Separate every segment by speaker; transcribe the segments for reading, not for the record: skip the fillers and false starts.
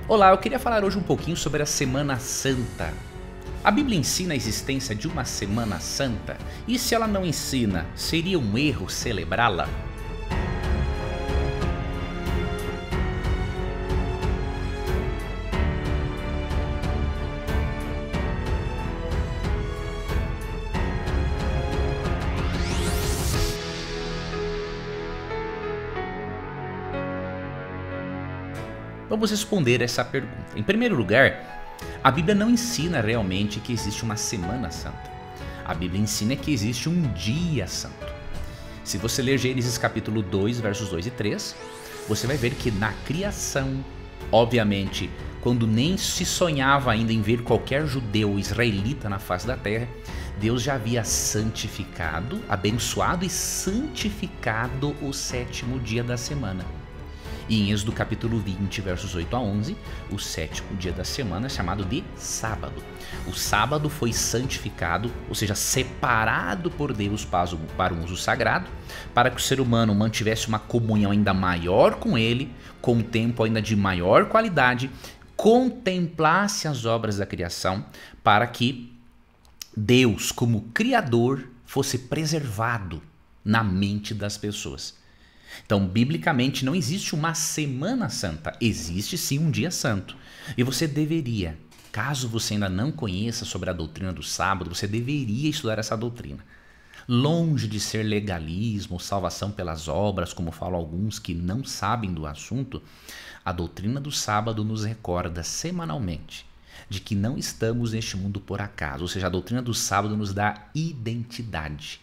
Speaker 1: Olá, eu queria falar hoje um pouquinho sobre a Semana Santa. A Bíblia ensina a existência de uma Semana Santa? E se ela não ensina, seria um erro celebrá-la? Vamos responder essa pergunta. Em primeiro lugar, a Bíblia não ensina realmente que existe uma Semana Santa. A Bíblia ensina que existe um dia santo. Se você ler Gênesis capítulo 2, versos 2 e 3, você vai ver que na criação, obviamente, quando nem se sonhava ainda em ver qualquer judeu israelita na face da terra, Deus já havia santificado, abençoado e santificado o sétimo dia da semana. E em Êxodo capítulo 20, versos 8 a 11, o sétimo dia da semana é chamado de sábado. O sábado foi santificado, ou seja, separado por Deus para um uso sagrado, para que o ser humano mantivesse uma comunhão ainda maior com ele, com um tempo ainda de maior qualidade, contemplasse as obras da criação, para que Deus, como Criador, fosse preservado na mente das pessoas. Então, biblicamente, não existe uma Semana Santa, existe sim um dia santo. E você deveria, caso você ainda não conheça sobre a doutrina do sábado, você deveria estudar essa doutrina. Longe de ser legalismo, salvação pelas obras, como falam alguns que não sabem do assunto, a doutrina do sábado nos recorda semanalmente de que não estamos neste mundo por acaso, ou seja, a doutrina do sábado nos dá identidade,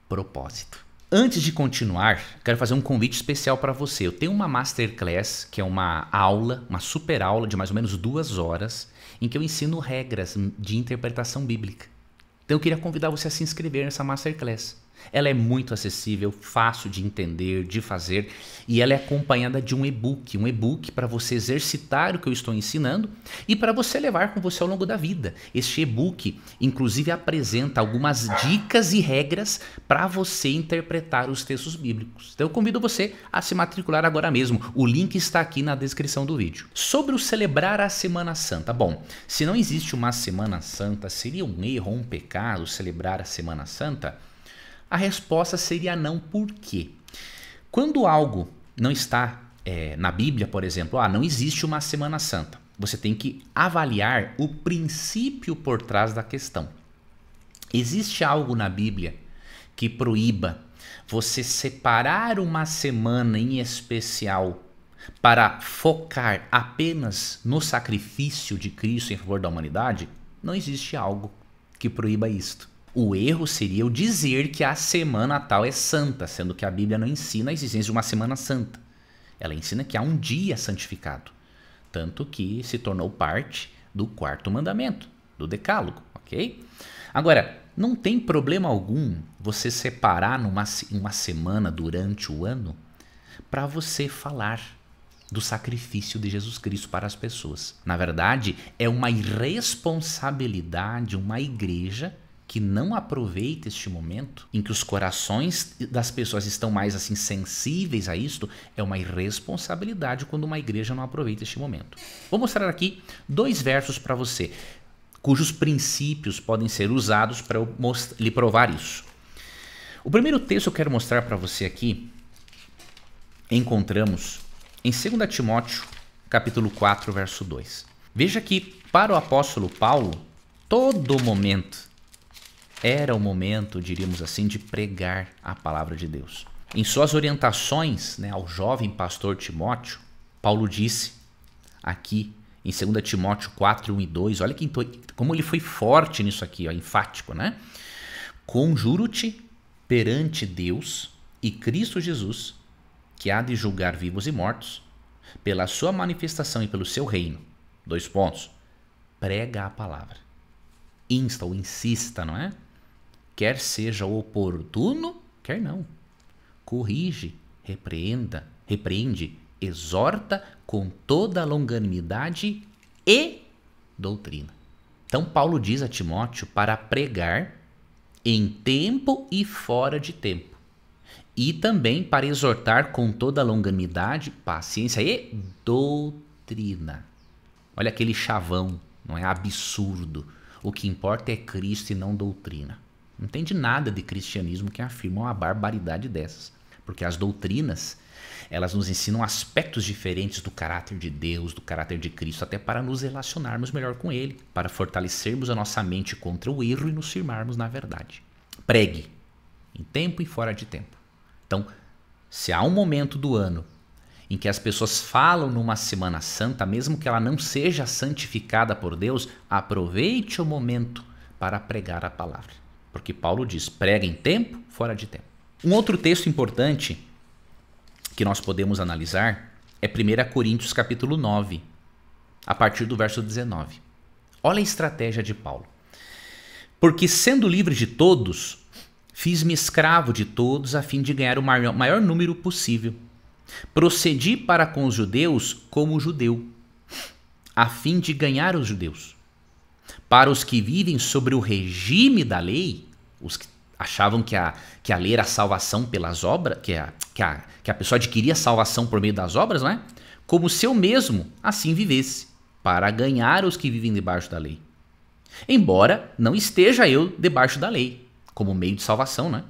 Speaker 1: propósito. Antes de continuar, quero fazer um convite especial para você. Eu tenho uma masterclass, que é uma aula, uma super aula de mais ou menos 2 horas, em que eu ensino regras de interpretação bíblica. Então eu queria convidar você a se inscrever nessa masterclass. Ela é muito acessível, fácil de entender, de fazer, e ela é acompanhada de um e-book para você exercitar o que eu estou ensinando e para você levar com você ao longo da vida. Este e-book, inclusive, apresenta algumas dicas e regras para você interpretar os textos bíblicos. Então eu convido você a se matricular agora mesmo. O link está aqui na descrição do vídeo. Sobre o celebrar a Semana Santa. Bom, se não existe uma Semana Santa, seria um erro ou um pecado celebrar a Semana Santa? A resposta seria não. Por quê? Quando algo não está na Bíblia, por exemplo, não existe uma Semana Santa, você tem que avaliar o princípio por trás da questão. Existe algo na Bíblia que proíba você separar uma semana em especial para focar apenas no sacrifício de Cristo em favor da humanidade? Não existe algo que proíba isto. O erro seria eu dizer que a semana tal é santa, sendo que a Bíblia não ensina a existência de uma semana santa. Ela ensina que há um dia santificado, tanto que se tornou parte do 4º mandamento, do decálogo, ok? Agora, não tem problema algum você separar uma semana durante o ano para você falar do sacrifício de Jesus Cristo para as pessoas. Na verdade, é uma irresponsabilidade uma igreja que não aproveita este momento em que os corações das pessoas estão mais assim sensíveis a isto. É uma irresponsabilidade quando uma igreja não aproveita este momento. Vou mostrar aqui 2 versos para você, cujos princípios podem ser usados para eu lhe provar isso. O primeiro texto que eu quero mostrar para você aqui, encontramos em 2 Timóteo, capítulo 4, verso 2. Veja que para o apóstolo Paulo, todo momento era o momento, diríamos assim, de pregar a palavra de Deus. Em suas orientações ao jovem pastor Timóteo, Paulo disse aqui em 2 Timóteo 4, 1 e 2, olha como ele foi forte nisso aqui, enfático, né? Conjuro-te perante Deus e Cristo Jesus, que há de julgar vivos e mortos, pela sua manifestação e pelo seu reino. 2 pontos. Prega a palavra. Insta ou insista, não é? Quer seja oportuno, quer não. Corrige, repreende, exorta com toda longanimidade e doutrina. Então Paulo diz a Timóteo para pregar em tempo e fora de tempo. E também para exortar com toda longanimidade, paciência e doutrina. Olha aquele chavão, não é absurdo. O que importa é Cristo e não doutrina. Não entende nada de cristianismo que afirma uma barbaridade dessas. Porque as doutrinas, elas nos ensinam aspectos diferentes do caráter de Deus, do caráter de Cristo, até para nos relacionarmos melhor com Ele, para fortalecermos a nossa mente contra o erro e nos firmarmos na verdade. Pregue, em tempo e fora de tempo. Então, se há um momento do ano em que as pessoas falam numa Semana Santa, mesmo que ela não seja santificada por Deus, aproveite o momento para pregar a palavra. Porque Paulo diz, prega em tempo, fora de tempo. Um outro texto importante que nós podemos analisar é 1 Coríntios capítulo 9, a partir do verso 19. Olha a estratégia de Paulo. Porque sendo livre de todos, fiz-me escravo de todos a fim de ganhar o maior número possível. Procedi para com os judeus como judeu, a fim de ganhar os judeus. Para os que vivem sobre o regime da lei, os que achavam que a lei era a salvação pelas obras, que a pessoa adquiria salvação por meio das obras, não é? Como se eu mesmo assim vivesse, para ganhar os que vivem debaixo da lei. Embora não esteja eu debaixo da lei, como meio de salvação, né?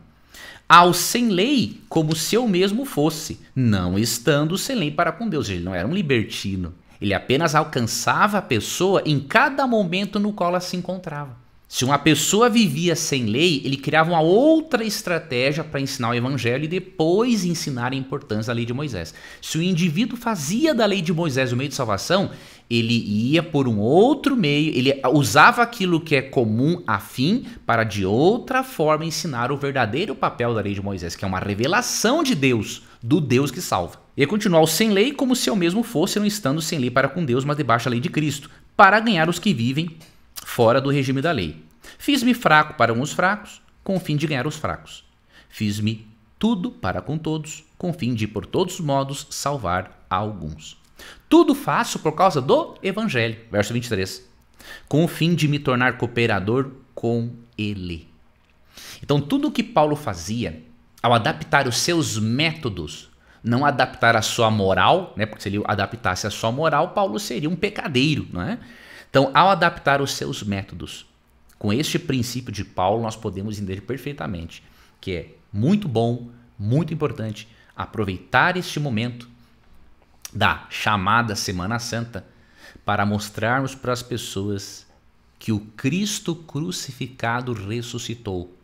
Speaker 1: Ao sem lei, como se eu mesmo fosse, não estando sem lei para com Deus. Ele não era um libertino. Ele apenas alcançava a pessoa em cada momento no qual ela se encontrava. Se uma pessoa vivia sem lei, ele criava uma outra estratégia para ensinar o evangelho e depois ensinar a importância da lei de Moisés. Se o indivíduo fazia da lei de Moisés o meio de salvação, ele ia por um outro meio, ele usava aquilo que é comum a fim para de outra forma ensinar o verdadeiro papel da lei de Moisés, que é uma revelação de Deus, do Deus que salva. E continuar sem lei como se eu mesmo fosse, não estando sem lei para com Deus, mas debaixo da lei de Cristo, para ganhar os que vivem fora do regime da lei. Fiz-me fraco para uns fracos, com o fim de ganhar os fracos. Fiz-me tudo para com todos, com o fim de, por todos os modos, salvar alguns. Tudo faço por causa do Evangelho, verso 23, com o fim de me tornar cooperador com ele. Então, tudo o que Paulo fazia, ao adaptar os seus métodos, não adaptar a sua moral, né? Porque se ele adaptasse a sua moral, Paulo seria um pecadeiro, não é? Então, ao adaptar os seus métodos, com este princípio de Paulo, nós podemos entender perfeitamente que é muito bom, muito importante aproveitar este momento da chamada Semana Santa para mostrarmos para as pessoas que o Cristo crucificado ressuscitou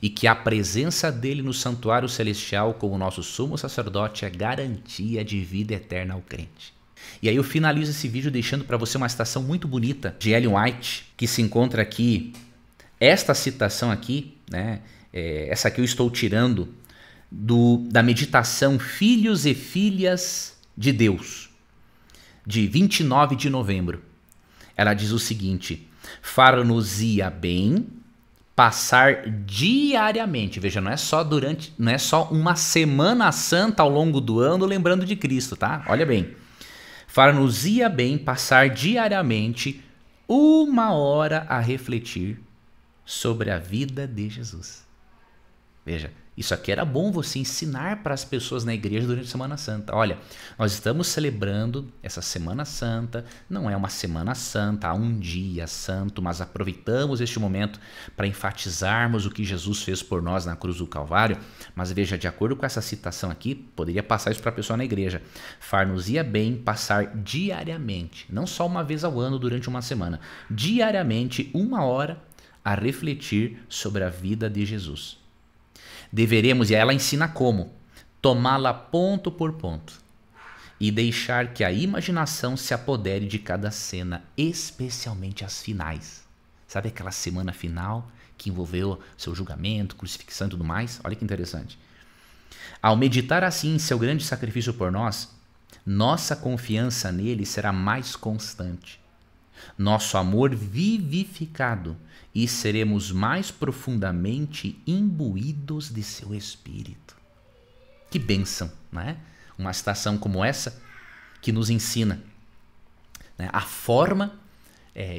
Speaker 1: e que a presença dele no santuário celestial como nosso sumo sacerdote é garantia de vida eterna ao crente. E aí eu finalizo esse vídeo deixando para você uma citação muito bonita de Ellen White, que se encontra aqui, esta citação aqui, né? Essa aqui eu estou tirando da meditação Filhos e Filhas de Deus, de 29 de novembro. Ela diz o seguinte: far-nos-ia bem passar diariamente, veja, não é só uma Semana Santa ao longo do ano lembrando de Cristo, tá? Olha bem. Far-nos-ia bem passar diariamente 1 hora a refletir sobre a vida de Jesus. Veja, isso aqui era bom você ensinar para as pessoas na igreja durante a Semana Santa. Olha, nós estamos celebrando essa Semana Santa, não é uma Semana Santa, há um dia santo, mas aproveitamos este momento para enfatizarmos o que Jesus fez por nós na cruz do Calvário. Mas veja, de acordo com essa citação aqui, poderia passar isso para a pessoa na igreja. Far-nos-ia bem passar diariamente, não só uma vez ao ano durante uma semana, diariamente 1 hora a refletir sobre a vida de Jesus. Deveremos, e ela ensina como, tomá-la ponto por ponto e deixar que a imaginação se apodere de cada cena, especialmente as finais. Sabe aquela semana final que envolveu seu julgamento, crucifixão e tudo mais? Olha que interessante. Ao meditar assim em seu grande sacrifício por nós, nossa confiança nele será mais constante, nosso amor vivificado, e seremos mais profundamente imbuídos de seu Espírito. Que bênção, não é? Uma citação como essa que nos ensina, né, a forma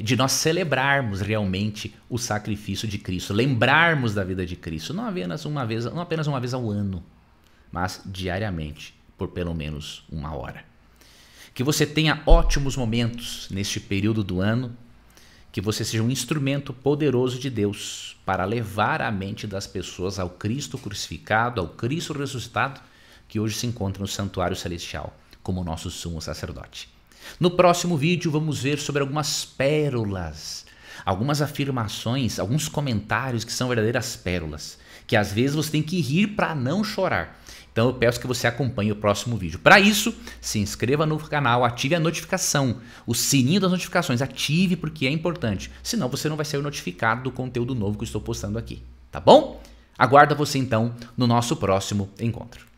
Speaker 1: de nós celebrarmos realmente o sacrifício de Cristo, lembrarmos da vida de Cristo, não apenas uma vez ao ano, mas diariamente, por pelo menos 1 hora. Que você tenha ótimos momentos neste período do ano. Que você seja um instrumento poderoso de Deus para levar a mente das pessoas ao Cristo crucificado, ao Cristo ressuscitado, que hoje se encontra no santuário celestial, como nosso sumo sacerdote. No próximo vídeo vamos ver sobre algumas pérolas, algumas afirmações, alguns comentários que são verdadeiras pérolas, que às vezes você tem que rir para não chorar. Então eu peço que você acompanhe o próximo vídeo. Para isso, se inscreva no canal, ative a notificação, o sininho das notificações, ative porque é importante. Senão você não vai ser notificado do conteúdo novo que eu estou postando aqui, tá bom? Aguardo você então no nosso próximo encontro.